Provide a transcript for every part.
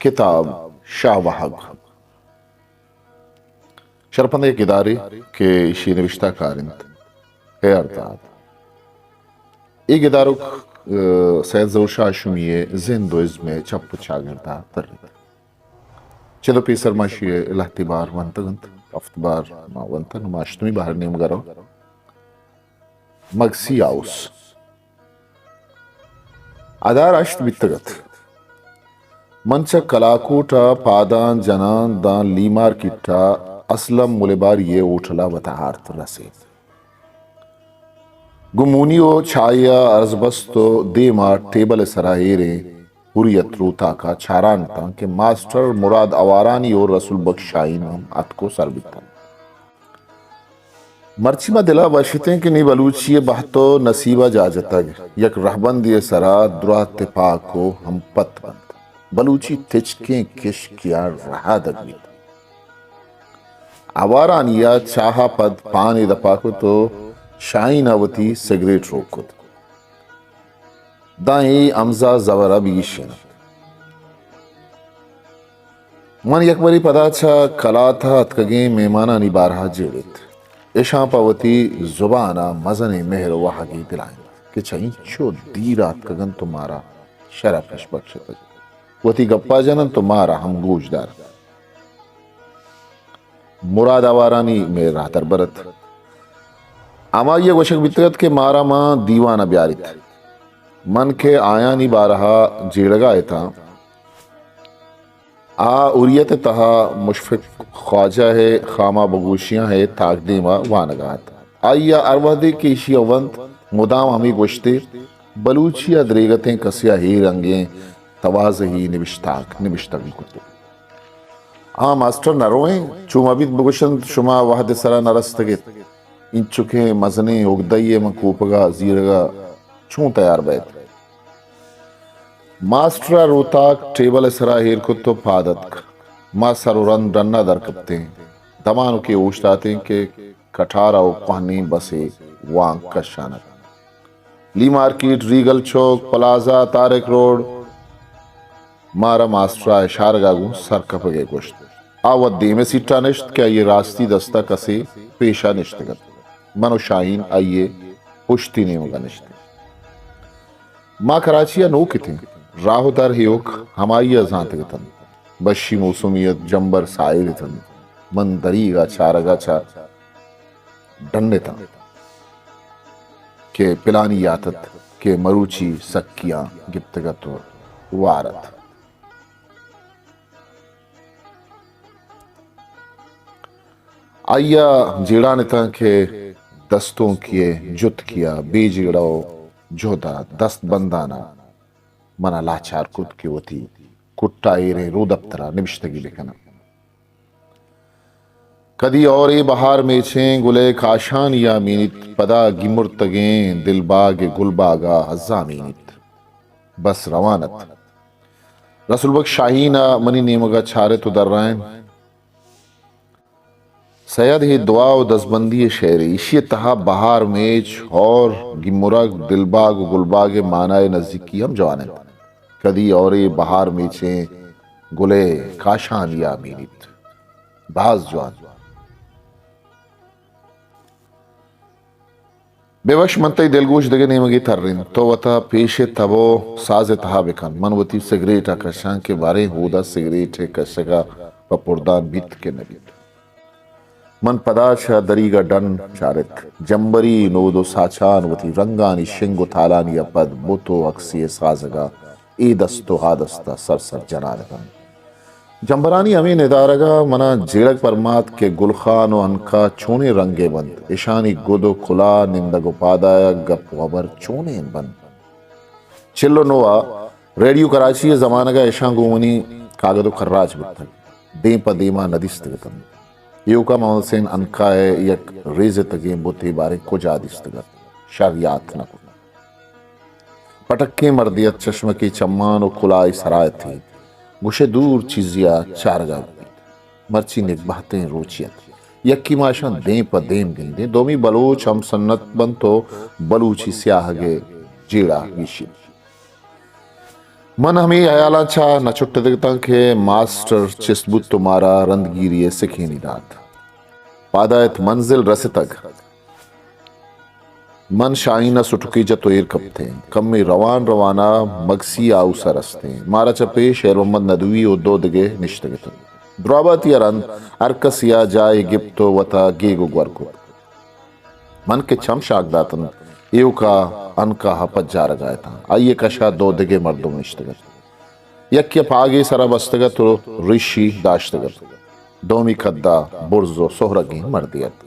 किताब शाहबाग शरपंद एक इदारे के इशी नविश्ता कारिंद है अर्थात एक इदारुक सैद जोशा शुमिये जिंदोइज्म चप्पु चागरदा तरद चलो पीसर माशिये इलाहतिबार वंतगंत अफ्तबार मा वंतन माशतमी बाहर नेम गरो मगसी आउस आदार अष्ट बित्तगत मंच कलाकूटा पादान जनान दान लीमार किट्टा असलम मुलेबार ये उठला वताहार्थ रसे गुमूनियो छाया अर्जबस्तो देमा टेबल सराहेरे हुरियत रूता का छारानता के मास्टर मुराद अवारानी और रसूल बख्शाइन हम अतको सरबिता मर्चिमा दिला बशितें कि नी बलूचिये बहतो नसीबा जाजतग यक रहबंद ये सरा दुरात्तिपा को हम पत बंद बलूची तिचके किश किया रहा दगवी अवारानिया चाहा पद पानी दपा को तो शाइन अवती सिगरेट रोकुत दाई अमजा जवरा बीशन मन यकबरी पदाचा कला था अतकगे मेहमाना निबारहा जेड़ित ऐशा पवती जुबाना मजने मेहर वहागी दिलाएं कि चाहिए चो दी रात कगन तुम्हारा शरफ बख्शत वती गप्पा जनन तुम्हारा हम गूजदार मुराद आवारानी में रातर बरत आमा ये वशक बितगत के मारा मां दीवाना ब्यारित मन के आया नी बारहा जेड़गा था आ उरियत तहा मुशफिक ख्वाजा है खामा बगूशियां है ताकदीमा वानगात आइया अरवदे के इशी अवंत मुदाम हमी गुश्ते बलूचिया द्रेगतें कसिया ही रंगे तवाज ही निविश्ताक निविश्तक कुतु आ मास्टर नरोए चुमाबित बगुशन शुमा वहद सरा नरस्तगित इन चुके मजने उगदइये मकूपगा जीरगा चूं तैयार बैठ मास्टर रोताक टेबल सरा हेर कुत्तो पादत मा सरुरन रन्ना दरकते दमानु के उश्ताते के कठारा पहनी बसे वांग कशानक ली मार्केट रीगल चौक प्लाजा तारिक रोड मारा मास्टरा इशार गागू सर कपगे गोश्त आवत देमे सीटा निश्त क्या ये रास्ती दस्ता कसे पेशा निश्तगत मनो शाहीन आइये पुश्ती ने मगा निश्त माँ कराचिया नो किथे राहुदार हियोक हमाइया जांतगतन बशी मौसुमियत जंबर साइरतन मन दरीगा चारगा चा डंडेता के पिलानी यातत के मरुची सक्कियां गिप्तगत वारत आइया जेड़ा नेता के दस्तों किए जुत किया बेजिड़ो जोधा दस्त बंदाना मना लाचार कुत की होती कुट्टा एरे रोदप्तरा निबिश्तगी लेखना कदी और ए बहार में छे गुले काशान या मीनित पदा गिमुर्तगे दिलबाग गुलबागा हज़ा मीनित बस रवानत रसूल बख्श शाहीना मनी नेमगा छारे तो दर्रायन सैयद ही दुआ व दसबंदी शेरी इशी तहा बहार मेज और गिमुरग दिलबाग गुलबाग मानाए नजदीकी हम जवाने कदी और बहार मेचे गुले काशान या मीनित बाज जवान बेवश मनते दिलगोश दगे नेमगी थर्रिन तो वता पेशे तबो साजे तहा बेकन मनवती सिगरेट आकर्षण के बारे होदा सिगरेट कशगा पपुरदान बीत के नबी मन पदाशा दरीगा डन चारित जंबरी नोदो साचान वती रंगानी शिंगो थालानी पद बोतो अक्सिये साजगा ए दस्तो हादस्ता सर सर जनारगन जंबरानी अमी निदारगा मना जेड़क परमात के गुलखान व अनका चोने रंगे बंद ईशानी गोदो खुला निंदगो पादाया गप वबर चोने बंद चिल्लो नोआ रेडियो कराची जमाना का ईशान गुमनी कागदो खर्राज बिता दे पदेमा नदिस्तगतन योका माउसेन अनकाए यक रेज़ तगे बुद्धि बारे को जादिस्तगत शरियात न पटक्के मर्दियत चश्म की चम्मान और खुलाई सराय थी गुशे दूर चीजिया चारगा मर्ची निगबहते रोचियत यक्की माशन दे पदेम गेंदे दोमी बलोच हम सन्नत बन तो बलूची स्याहगे जेड़ा विशी मन हमें अयालाचा न चुट्टदिगता के मास्टर चिस्बुत तुम्हारा रंदगिरी सिखेनी दात पादायत मंजिल रसतग मन शाहीना सुटुकी जतोयर कपते कम्मी रवान रवाना मगसी आउ सरस्ते मारा चपे शेर मोहम्मद नदवी दो दगे निश्तगत द्राबत यरन अरकसिया जाए गिप्तो वता गेगो ग्वरको मन के छम शाक दातन एव का अनका हपत जा रगाया था आइए कशा दो दगे मर्दों निश्तगत यक्य पागे सरा बस्तगत ऋषि दाश्तगत दोमी कद्दा बुर्जो सोहरगी मर्दियत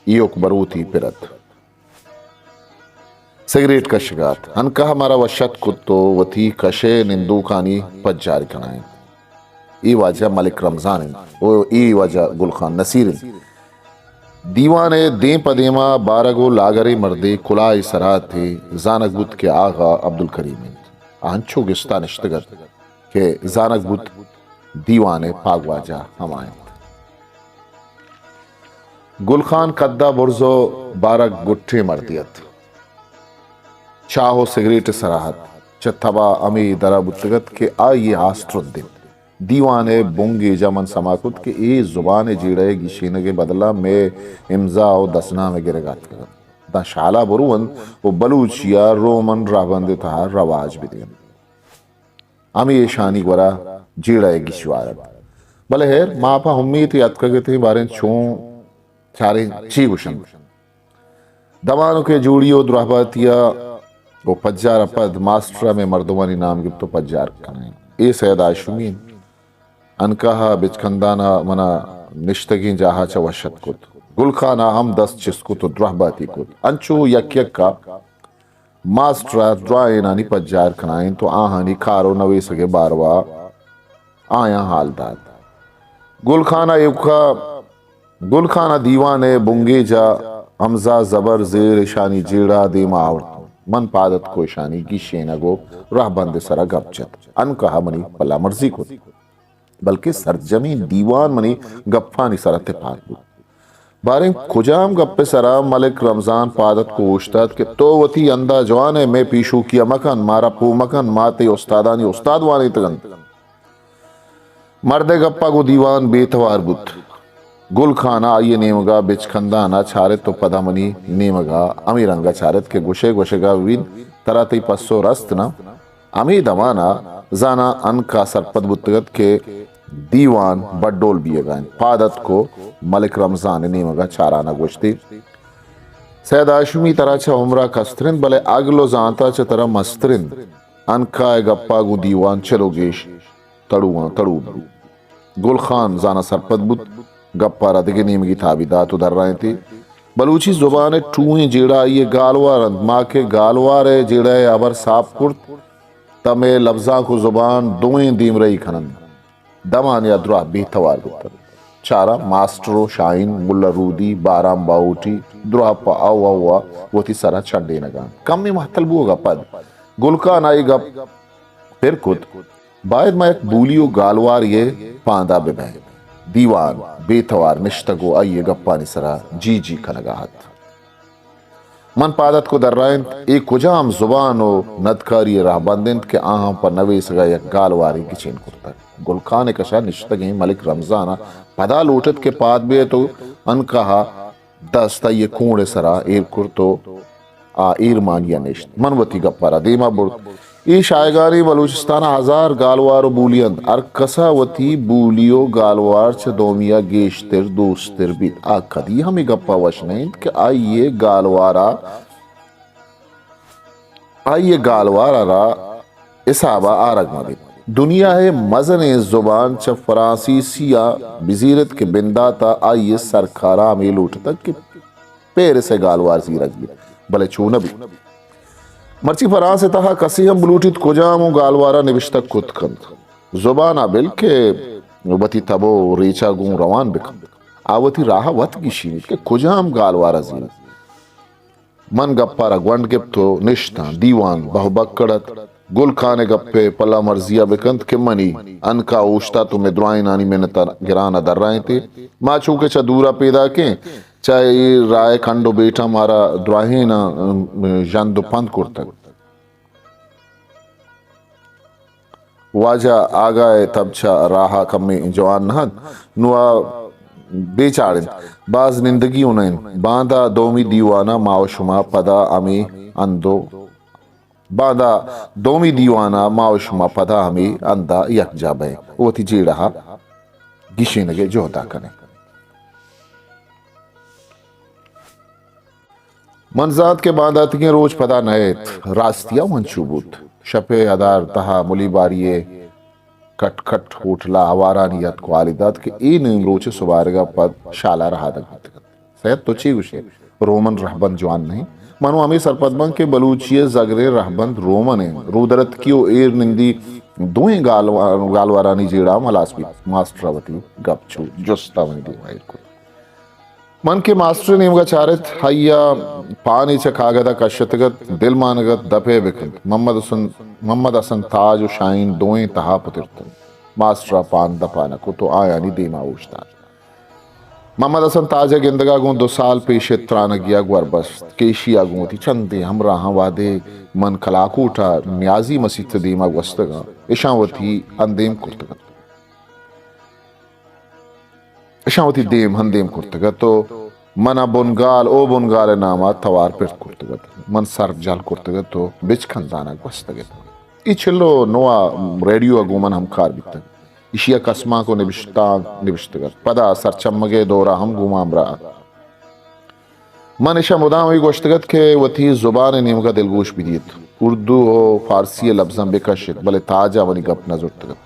ईयोक बरूती पिरत सिगरेट कशगात अनका हमारा वशत कुत्तो वती कशे निंदू खानी पज्जार कनाए ई वजह मलिक रमजान ओ ई वजह गुलखान नसीर दीवाने दे पदेमा बारगो लागरे मर्दे कुलाय सरात थे जानकबुत के आगा अब्दुल करीम आंचो गिस्ता निश्तगत के जानकबुत दीवाने पागवाजा हमायत गुलखान कद्दा बुर्जो बारक गुट्ठे मर्दियत चाहो सिगरेट सराहत चथबा अमी दरा बुतगत के आइए आस्ट्रुद्दीन दीवाने बुंगे जमन समाकुत के ए जुबान जीड़े गिशीन के बदला में इम्जा और दसना में गिरगात कर दा शाला बरुवन वो बलूचिया रोमन राबंद था रवाज भी दिन अमी शानी gwara जीड़े गिशवारत भले हेर मापा उम्मीद अतकगते बारे छो चारे ची गुशन दवानों के जूड़ियो द्राहबातिया वो पज्जार पद मास्टरा में मर्दवानी नाम गिप्तो पज्जार कनाए ए सैयद आशुमीन अनकहा बिचकंदाना मना निश्तगी जाहा च वशत कुत गुलखाना हम दस चिस्कुत द्राहबाती कुत अंचो यक का मास्टरा द्रायनानी पज्जार कनाए तो आहानी खारो नवे सगे बारवा आया हालदात गुलखाना दीवाने बुंगे जा हमजा जबर जेर शानी जीड़ा दीमा आवत मन पादत को शानी की शेनगो राह बंद सरा गपचत अन कहा मनी पला मर्जी को बल्कि सरजमी दीवान मनी गप्फानी सरते पाक बारे खुजाम गप्पे सरा मलिक रमजान पादत को उश्ताद के तो वती अंदा जवान मैं पीशू किया मकन मारा पू मकन माते उस्तादानी उस्ताद वानी तगन मर्दे गप्पा को दीवान बेतवार बुत गुलखाना आइए नेमगा बिचखंदाना छारे तो पदामनी नेमगा अमीरंगा छारत के गुशे गुशेगा विन तराती पस्सो रस्त ना अमी दमाना जाना अनका सरपद बुतगत के दीवान बड्डोल बियगान पादत को मलिक रमजान नेमगा चाराना गुश्ती सैद आशमी तरह छ उमरा कस्तरिन भले अगलो जानता छ तरह मस्तरिन अनका गप्पा गु दीवान चलोगेश तड़ू गुलखान जाना सरपद बुत गप्पा रदगे नीमगी थाबीदात उधर रहे थे बलूची जुबान टूए जेड़ा ये गालवार माँ के गालवार है जेड़ा है अबर साफ कुर्त तमे लफ्जा को जुबान दोएं दीम रही खनन दमान या द्रा बेतवार गुत्तर चारा मास्टरो शाइन मुल्ला रूदी बाराम बाऊटी द्रा पा आवा वो ती सरा चढ़े नगा कम में महतलबू होगा पद गुलका नाई गप फिर कुत बाद में एक बूलियो गालवार ये पांदा बेबे दीवान बेतवार निश्तगो आइए गप्पानी सरा जी जी खनगाहत मन पादत को दर्राइन एक कुजाम जुबानो नदकारी राहबंदिंद के आहां पर नवे सगा एक गालवारी की चेन कुर्ता गुलखान कशा निश्तगी मलिक रमजाना पदा लोटत के पाद बे तो अनकहा दस्ता ये कूड़े सरा एर कुर्तो आ एर मानिया निश्त मनवती गप्पारा देमा बुर ई शायगारी बलूचिस्तान हजार गालवार बूलियन अर कसावती बूलियो गालवार छ दोमिया गेश्तिर दोस्तिर भी आ कदी हमें गप्पा वशनें कि आइए गालवारा रा इसाबा आरग मबी दुनिया है मजन जुबान छ फरांसी सिया बिजीरत के बिंदाता आइए सरकारा में लूट तक कि पैर से गालवार सी रख भी भले छू न भी मर्ची फरां से तहा कसी हम ब्लूटूथ कुजामो गालवारा निविष्टा कुतकंत जुबान आबिल के बती तबो रेचा गुं रवान बिकम आवती राह वत गिशीन के कुजाम गालवारा जीन मन गप्पा रगवंड गिप तो निष्ठा दीवान बहुबक्कड़त गुल खाने गप्पे पला मर्जिया बिकंत के मनी अनका उश्ता तुम्हें द्राई नानी में गिराना दर रहे थे माँ चूके चदूरा पैदा के चाहे राय खंडो बेटा मारा द्राही ना जंदो पंद कुर्तक वाजा आगाए तबचा राहा कम्मे जवान नहद नुआ बेचाड़िन बाज निंदगी उनैन बांदा दोमी दीवाना माओ शुमा पदा अमी अंदो बांदा दोमी दीवाना माओ शुमा पदा अमी अंदा यक जाबे वती जीड़ा गिशेनगे जोहदा कने मनजात के बांदात के रोज पदा नयत रास्तिया मंशूबूत शपे अदार तहा मुली बारिये कट कट होटला आवारा नियत क्वालिदात के ई निमरोच सुबारगा पद शाला रहा दगत सैयद तो ची उशे रोमन रहबंद जवान नहीं मनु हमें सरपदबंग के बलूचिये जगरे रहबंद रोमन है रुदरत कियो एर निंदी दुए गालवारानी जीड़ा मलासपी मास्टरवती गपचू जुस्ता वंदी वाइल को मन के मास्टर नेमगा चारित हయ్యా पानी चखागदा कशतगत दिल मानगत दफे बिकंत मोहम्मद हसन ताज शाइन दोए तहा पुतिरतन मास्टर पान दपाना को तो आया नी देमा उश्ता मोहम्मद हसन ताज गिंदगा गो 2 साल पेशे त्रान गया गुर बस केशिया गो थी चंदे हमरा वादे मन खलाकूटा न्याजी मसीत देमा वस्तगा इशावती अंदेम कुर्तगत इशावती देम हंदेम कुर्तगत तो मना बुनगाल ओ बुनगाल नामा तवार पिट कुर्तगत मन सर जाल कुर्तगत तो बिच खंदाना वस्तगत इचलो नोआ रेडियो अगुमन हम कार बितग इशिया कसमा को निबिश्तगत पदा सर चम्मगे दौरा हम गुमामरा मन इशा मुदाम ही गोश्तगत के वती जुबान नेमका दिलगोश बिदियत उर्दू हो फारसी लफ्जम बेकशित भले ताजा वनी गप नजुर्तगत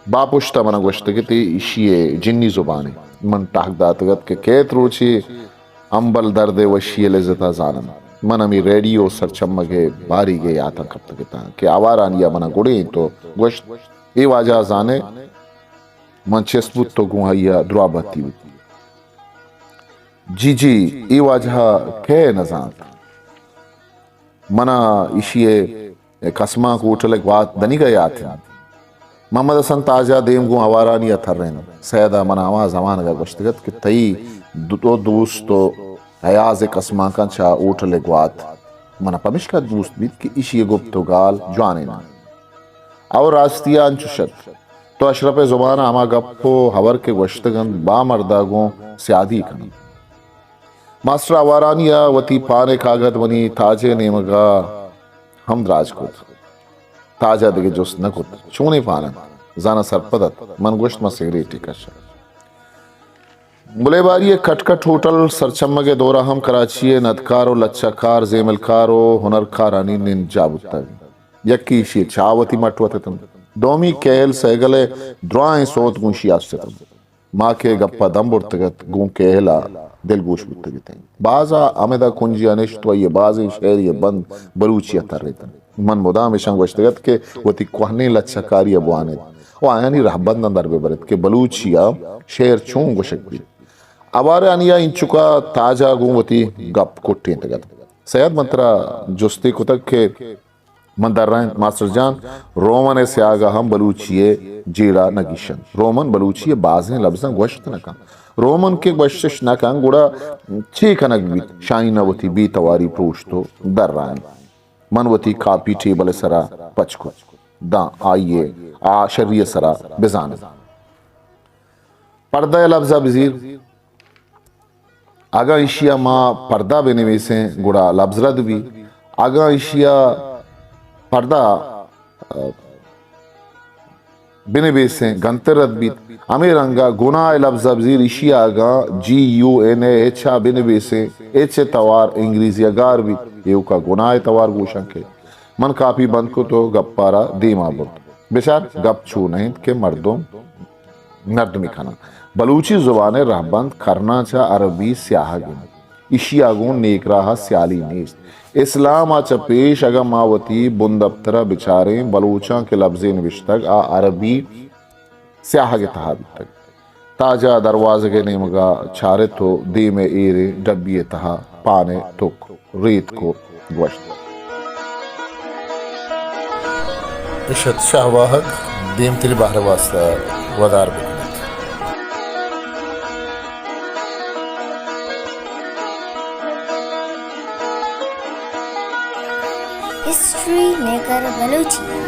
बापुश्ता मना गोश्तगत इशिये जिन्नी जुबान मन टाकदातगत के केत रोची अंबल दर्द वशिये लजता जानम मन अमी रेडियो सर चम्मगे बारी गे आता कब तकता के आवारानिया मना गुड़े तो गोश्त ए वाजा जाने मन चेस्बुत तो गुहाइया द्राबती जी ए वाजा के नजान मना इशिये कसमा को उठलक बात दनी गए आते मोहम्मद हसन ताजा देम गु आवारानिया थर रहना सैदा मना आवाज जमान का गोश्तगत के तई दो दोस्त तो हयाज कसमा का चा उठले ग्वात मना पमिश का दोस्त बीत कि इशिये गुप्तो गाल जवाने ना और रास्तिया अंचुशत तो अशरफ जुबाना आमा गप्पो हवर के गोश्तगन बा मर्दागों स्यादी कनी मास्टर आवारानिया वती पाने कागद वनी ताजे नेमगा हम राजकुत ताजा दिगे जोस नकुत चूने पाना जाना सरपदत मन गोश्त में सिगरेट कश बुलेबारी कटकट होटल सरचम्मगे दौरा हम कराची नदकारो लच्चाकार जेमलकारो हुनरकारानी निन जाबुता यक्की शी चावती मटवतन दोमी केल सैगले द्राएं सोत गुंशी आस्ततन माँ के गप्पा दम बुर्तगत गुं केला दिल गोश बुर्तगत बाजा अमेदा कुंजी अनिश्त ये बाजी शहर ये बंद बलूचिया तर रहतन मन मुदाम इशां गोश्तगत के वती कोहने लच्छकारी अबवाने ओ आयानी रहबंद अंदर बेबरत के बलूचिया शेर चूं गोशक भी अबारे अनिया इंचुका ताजा गुवती गप कुट्टी तगत सैयद मंत्रा जुस्ती कुतक के मंदर मास्टर जान रोमन से आगा हम बलूचिये जीड़ा नगिशन रोमन बलूचिये बाजें लफ्ज़न गोश्त नका रोमन के बश्श नका गुड़ा छे कनक भी शाइनावती बी तवारी प्रोश्तो दर्रान मनवती कापी टेबल सरा पचको दा आइए आ शरीय सरा बिजान पर्दा लफ्जा बिजीर आगा इशिया माँ पर्दा बेनिवे से गुड़ा लफ्जरद भी आगा इशिया पर्दा बिनिवे से गंतरद भी अमीर अंगा गुना लफ्जा बिजीर इशिया आगा GUNA बिनिवे से एच तवार इंग्लिश अगार भी ये का गुनाह तवार गोशं के मन काफी बंद को तो गप्पारा दीमा बुत बेचार गप छू नहीं के मर्दों नर्द में खाना बलूची जुबाने रहबंद करना चा अरबी स्याह गुन इशिया गुन नेकराहा स्याली नीस्त इस्लाम आचा पेश अगा मावती बुंदब्तरा बिचारे बलूचा के लफ्ज़े निविश्तक आ अरबी स्याह के तहाबी तक ताजा दरवाजे के नेमगा छारे तो दी में एरे डब्बी तहा पाने तुक रेत को गोश्त इशत शाहवाहक देम तेरे बाहर वास्ता वदार बिकनत हिस्ट्री मेकर बलूची।